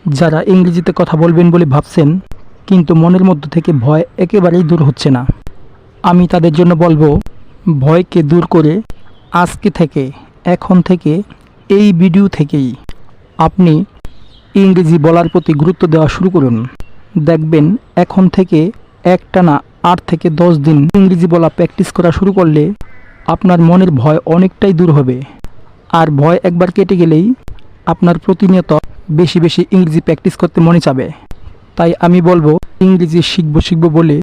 যারা ইংরেজিতে কথা বলবেন বলে ভাবছেন কিন্তু মনের মধ্য থেকে ভয় একেবারেই দূর হচ্ছে না, আমি তাদের জন্য বলবো, ভয়কে দূর করে আজকে থেকে, এখন থেকে, এই ভিডিও থেকেই আপনি ইংরেজি বলার প্রতি গুরুত্ব দেওয়া শুরু করুন। দেখবেন এখন থেকে একটানা 8 থেকে 10 দিন ইংরেজি বলা প্র্যাকটিস করা শুরু করলে আপনার মনের ভয় অনেকটাই দূর হবে। আর ভয় একবার কেটে গেলেই আপনার প্রতিনিয়ত বেশি বেশি ইংরেজি প্র্যাকটিস করতে মনে চাবে। তাই আমি বলবো, ইংরেজি শিখবো বলে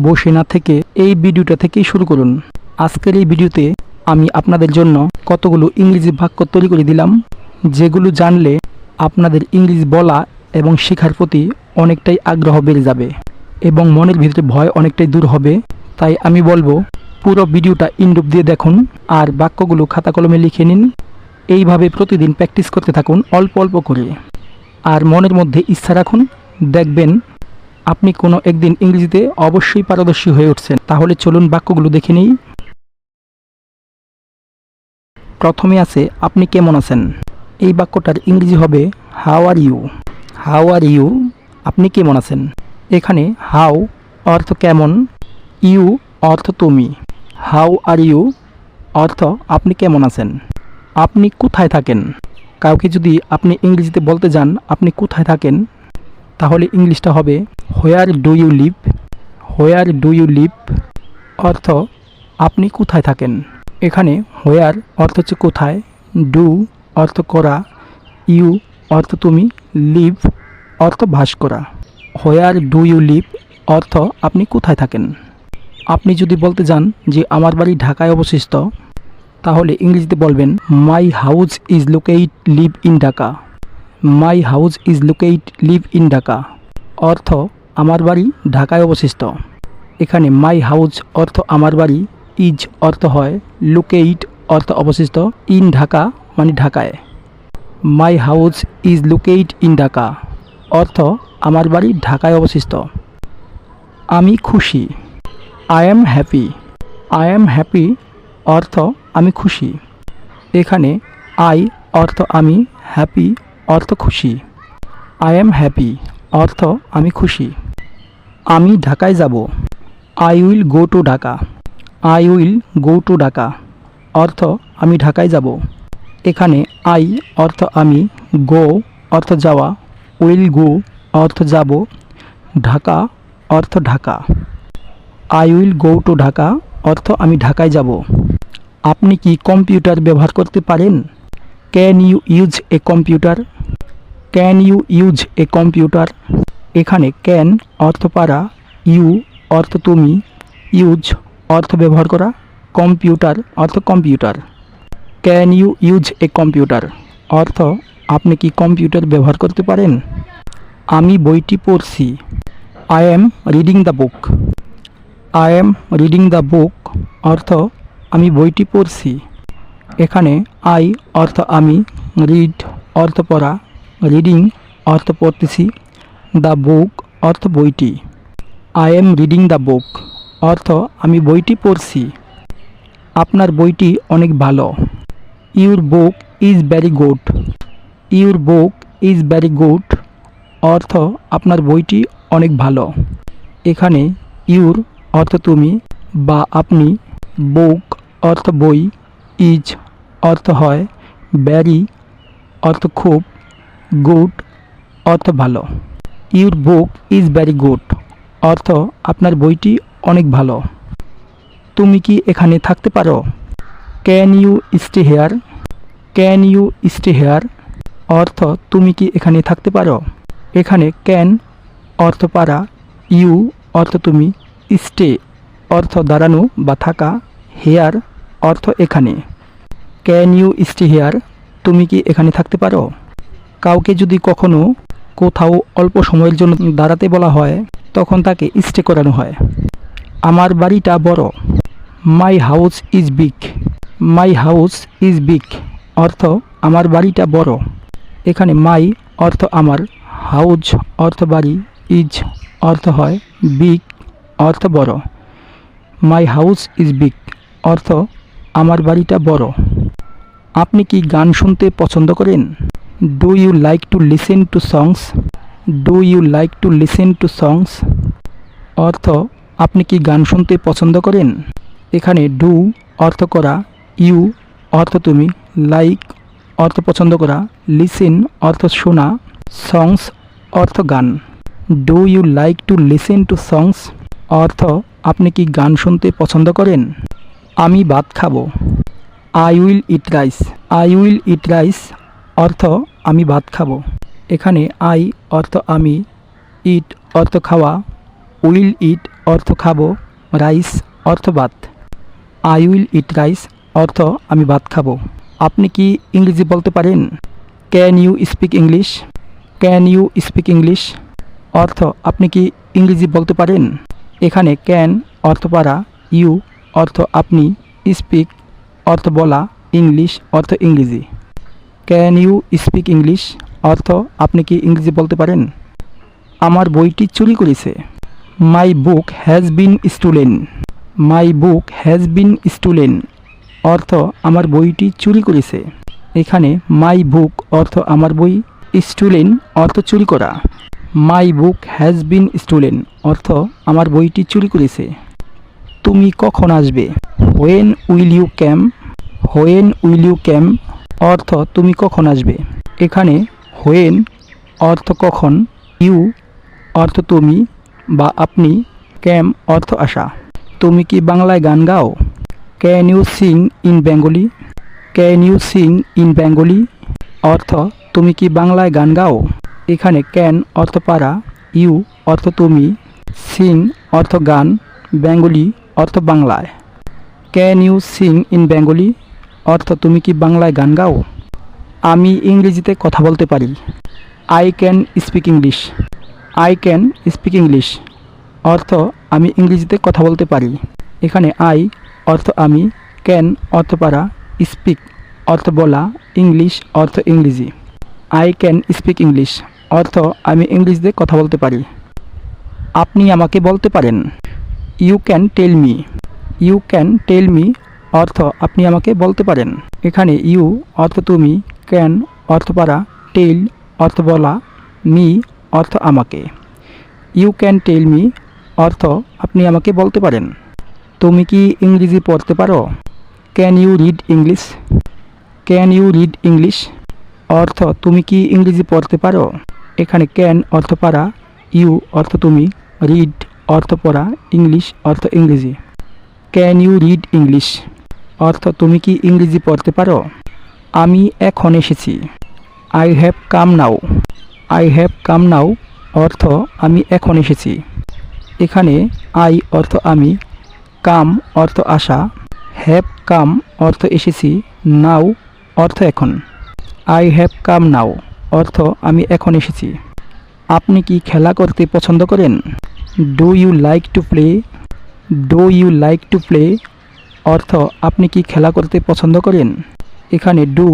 বসে না থেকে এই ভিডিওটা থেকেই শুরু করুন। আজকের এই ভিডিওতে আমি আপনাদের জন্য কতগুলো ইংরেজি বাক্য তৈরি করে দিলাম, যেগুলো জানলে আপনাদের ইংরেজি বলা এবং শেখার প্রতি অনেকটাই আগ্রহ বেড়ে যাবে এবং মনের ভিতরে ভয় অনেকটাই দূর হবে। তাই আমি বলবো, পুরো ভিডিওটা ইনডুপ দিয়ে দেখুন আর বাক্যগুলো খাতা কলমে লিখে নিন। এইভাবে প্রতিদিন প্র্যাকটিস করতে থাকুন অল্প অল্প করে, আর মনের মধ্যে ইচ্ছা রাখুন। দেখবেন আপনি কোনো একদিন ইংরেজিতে অবশ্যই পারদর্শী হয়ে উঠছেন। তাহলে চলুন বাক্যগুলো দেখে নিই। প্রথমে আছে আপনি কেমন আছেন। এই বাক্যটার ইংরেজি হবে how are you. How are you, আপনি কেমন আছেন। এখানে হাউ অর্থ কেমন, ইউ অর্থ তুমি। হাউ আর ইউ অর্থ আপনি কেমন আছেন। আপনি কোথায় থাকেন। কাউকে যদি আপনি ইংরেজিতে বলতে যান আপনি কোথায় থাকেন, তাহলে ইংলিশটা হবে where do you live. Where do you live অর্থ আপনি কোথায় থাকেন। এখানে হোয়ার অর্থ হচ্ছে কোথায়, ডু অর্থ করা, ইউ অর্থ তুমি, লিভ অর্থ বাস করা। হোয়ার ডু ইউ লিভ অর্থ আপনি কোথায় থাকেন। আপনি যদি বলতে যান যে আমার বাড়ি ঢাকায় অবস্থিত, তাহলে ইংরেজিতে বলবেন my house is locate live in Dhaka. My house is locate live in Dhaka অর্থ আমার বাড়ি ঢাকায় অবস্থিত। এখানে মাই হাউস অর্থ আমার বাড়ি, ইজ অর্থ হয়, লোকেট অর্থ অবস্থিত, ইন ঢাকা মানে ঢাকায়। My house is locate in Dhaka অর্থ আমার বাড়ি ঢাকায় অবস্থিত। আমি খুশি, I am happy. I am happy অর্থ আমি খুশি। এখানে আই অর্থ আমি, হ্যাপি অর্থ খুশি। আই এম হ্যাপি অর্থ আমি খুশি। আমি ঢাকায় যাব, I will go to Dhaka. I will go to Dhaka অর্থ আমি ঢাকায় যাব। এখানে আই অর্থ আমি, গো অর্থ যাওয়া, উইল গো অর্থ যাব, ঢাকা অর্থ Dhaka. I will go to Dhaka অর্থ আমি ঢাকায় যাব। আপনি কি কম্পিউটার ব্যবহার করতে পারেন। Can you use a computer. Can you use a computer. এখানে ক্যান অর্থ পারা, ইউ অর্থ তুমি, ইউজ অর্থ ব্যবহার করা, কম্পিউটার অর্থ computer. Can you use a computer অর্থ আপনি কি কম্পিউটার ব্যবহার করতে পারেন। আমি বইটি পড়ছি, I am reading the book. I am reading the book অর্থ আমি বইটি পড়ছি। এখানে আই অর্থ আমি, রিড অর্থ পড়া, রিডিং অর্থ পড়তেছি, দ্য বুক অর্থ বইটি। I am reading the book অর্থ আমি বইটি পড়ছি। আপনার বইটি অনেক ভালো। Your book is very good. Your book is very good অর্থ আপনার বইটি অনেক ভালো। এখানে ইউর অর্থ তুমি বা আপনি, বুক অর্থ বই, ইজ অর্থ হয়, ভেরি অর্থ খুব, গুড অর্থ ভালো। Your book is very good অর্থ আপনার বইটি অনেক ভালো। তুমি কি এখানে থাকতে পারো। Can you stay here. Can you stay here অর্থ তুমি কি এখানে থাকতে পারো। এখানে ক্যান অর্থ পারা, ইউ অর্থ তুমি, স্টে অর্থ দাঁড়ানো বা থাকা, হেয়ার অর্থ এখানে। ক্যান ইউ স্টে হেয়ার, তুমি কি এখানে থাকতে পারো। কাউকে যদি কখনো কোথাও অল্প সময়ের জন্য দাঁড়াতে বলা হয় তখন তাকে স্টে করানো হয়। আমার বাড়িটা বড়। মাই house is big. My house is big অর্থ আমার বাড়িটা বড়। এখানে মাই অর্থ আমার, হাউস অর্থ বাড়ি, ইজ অর্থ হয়, বিগ অর্থ বড়। মাই হাউস ইজ বিগ অর্থ আমার বাড়িটা বড়। আপনি কি গান শুনতে পছন্দ করেন। Do you like to listen to songs. Do you like to listen to songs অর্থ আপনি কি গান শুনতে পছন্দ করেন। এখানে ডু অর্থ করা, ইউ অর্থ তুমি, লাইক অর্থ পছন্দ করা, লিসেন অর্থ শোনা, সংস অর্থ গান। Do you like to listen to songs অর্থ আপনি কি গান শুনতে পছন্দ করেন। আমি ভাত খাবো। I will eat rice. I will eat rice অর্থ আমি ভাত খাবো। এখানে আই অর্থ আমি, ইট অর্থ খাওয়া, উইল ইট অর্থ খাবো, রাইস অর্থ ভাত। আই উইল ইট রাইস অর্থ আমি ভাত খাবো। আপনি কি ইংরেজি বলতে পারেন। Can you speak English. Can you speak English অর্থ আপনি কি ইংরেজি বলতে পারেন। এখানে ক্যান অর্থ পারা, ইউ অর্থ আপনি, স্পিক অর্থ বলা, ইংলিশ অর্থ ইংরেজি। ক্যান ইউ স্পিক ইংলিশ অর্থ আপনি কি ইংরেজি বলতে পারেন। আমার বইটি চুরি করেছে। My book has been stolen. My book has been stolen অর্থ আমার বইটি চুরি করেছে। এখানে মাই বুক অর্থ আমার বই, স্টোলেন অর্থ চুরি করা। মাই বুক হ্যাজ বিন স্টোলেন অর্থ আমার বইটি চুরি করেছে। তুমি কখন আসবে। When will you come. When will you come অর্থ তুমি কখন আসবে। এখানে হোয়েন অর্থ কখন, ইউ অর্থ তুমি বা আপনি, ক্যাম অর্থ আসা। তুমি কি বাংলায় গান গাও। Can you sing in Bengali. Can you sing in Bengali অর্থ তুমি কি বাংলায় গান গাও। এখানে ক্যান অর্থ পারা, ইউ অর্থ তুমি, সিং অর্থ গান, বেঙ্গলি অর্থ বাংলায়। Can you sing in Bengali অর্থ তুমি কি বাংলায় গান গাও। আমি ইংরেজিতে কথা বলতে পারি। I can speak English. I can speak English অর্থ আমি ইংরেজিতে কথা বলতে পারি। এখানে আই অর্থ আমি, ক্যান অর্থ পারা, স্পিক অর্থ বলা, ইংলিশ অর্থ ইংরেজি। আই ক্যান স্পিক ইংলিশ অর্থ আমি ইংরেজিতে কথা বলতে পারি। আপনি আমাকে বলতে পারেন। You can tell me. You can tell me অর্থ আপনি আমাকে বলতে পারেন। এখানে ইউ অর্থ তুমি, ক্যান অর্থ পারা, টেল অর্থ বলা, মি অর্থ আমাকে। ইউ ক্যান টেল মি অর্থ আপনি আমাকে বলতে পারেন। তুমি কি ইংরেজি পড়তে পারো। Can you read English. Can you read English অর্থ তুমি কি ইংরেজি পড়তে পারো। এখানে ক্যান অর্থ পারা, ইউ অর্থ তুমি, রিড অর্থ পড়া, ইংলিশ অর্থ ইংরেজি। ক্যান ইউ রিড ইংলিশ অর্থ তুমি কি ইংরেজি পড়তে পারো। আমি এখন এসেছি। I have come now. I have come now অর্থ আমি এখন এসেছি। এখানে আই অর্থ আমি, কাম অর্থ আসা, হ্যাভ কাম অর্থ এসেছি, নাও অর্থ এখন। আই হ্যাভ কাম নাও অর্থ আমি এখন এসেছি। আপনি কি খেলা করতে পছন্দ করেন। Do you like to play. Do you like to play অর্থ আপনি কি খেলা করতে পছন্দ করেন। এখানে ডু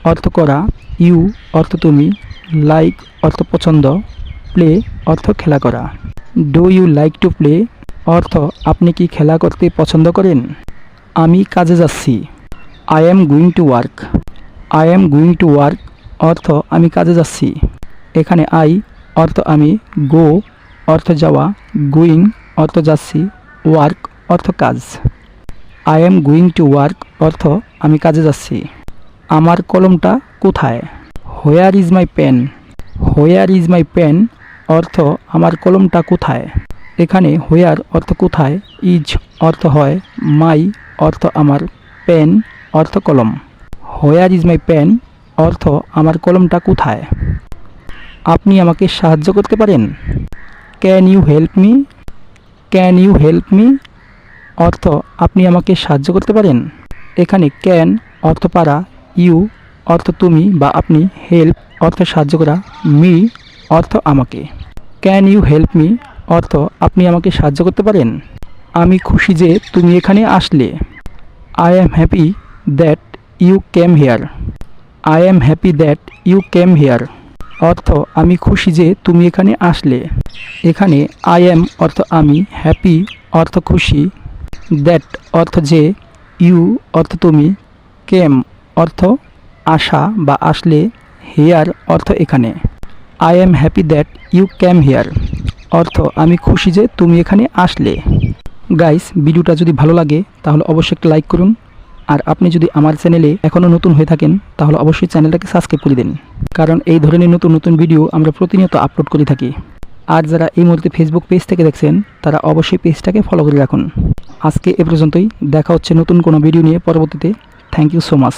অর্থ করা, ইউ অর্থ তুমি, লাইক অর্থ পছন্দ, প্লে অর্থ খেলা করা। Do you like to play অর্থ আপনি কি খেলা করতে পছন্দ করেন। আমি কাজে যাচ্ছি। I am going to work. I am going to work অর্থ আমি কাজে যাচ্ছি। এখানে আই অর্থ আমি, গো অর্থ যাওয়া, গোয়িং অর্থ যাচ্ছি, ওয়ার্ক অর্থ কাজ। I am going to work অর্থ আমি কাজে যাচ্ছি। আমার কলমটা কোথায়। Where is my pen. Where is my pen অর্থ আমার কলমটা কোথায়। এখানে হোয়ার অর্থ কোথায়, ইজ অর্থ হয়, মাই অর্থ আমার, পেন অর্থ কলম। হোয়ার ইজ মাই পেন অর্থ আমার কলমটা কোথায়। আপনি আমাকে সাহায্য করতে পারেন। Can you help me. Can you help me অর্থ আপনি আমাকে সাহায্য করতে পারেন। এখানে ক্যান অর্থ পারা, ইউ অর্থ তুমি বা আপনি, হেল্প অর্থ সাহায্য করা, মি অর্থ আমাকে। ক্যান ইউ হেল্প মি অর্থ আপনি আমাকে সাহায্য করতে পারেন। আমি খুশি যে তুমি এখানে আসলে। I am happy that you came here. I am happy that you came here অর্থ আমি খুশি যে তুমি এখানে আসলে। এখানে আই অ্যাম অর্থ আমি, হ্যাপি অর্থ খুশি, দ্যাট অর্থ যে, ইউ অর্থ তুমি, কেম অর্থ আসা বা আসলে, হেয়ার অর্থ এখানে। I am happy that you came here, অর্থ আমি খুশি যে তুমি এখানে আসলে। গাইস, ভিডিওটা যদি ভালো লাগে তাহলে অবশ্যই একটা লাইক করুন, আর আপনি যদি আমার চ্যানেলে এখনও নতুন হয়ে থাকেন তাহলে অবশ্যই চ্যানেলটাকে সাবস্ক্রাইব করে দিন, কারণ এই ধরনের নতুন নতুন ভিডিও আমরা প্রতিনিয়ত আপলোড করে থাকি। আর যারা এই মুহূর্তে ফেসবুক পেজ থেকে দেখছেন তারা অবশ্যই পেজটাকে ফলো করে রাখুন। আজকে এ পর্যন্তই, দেখা হচ্ছে নতুন কোনো ভিডিও নিয়ে পরবর্তীতে। Thank you so much.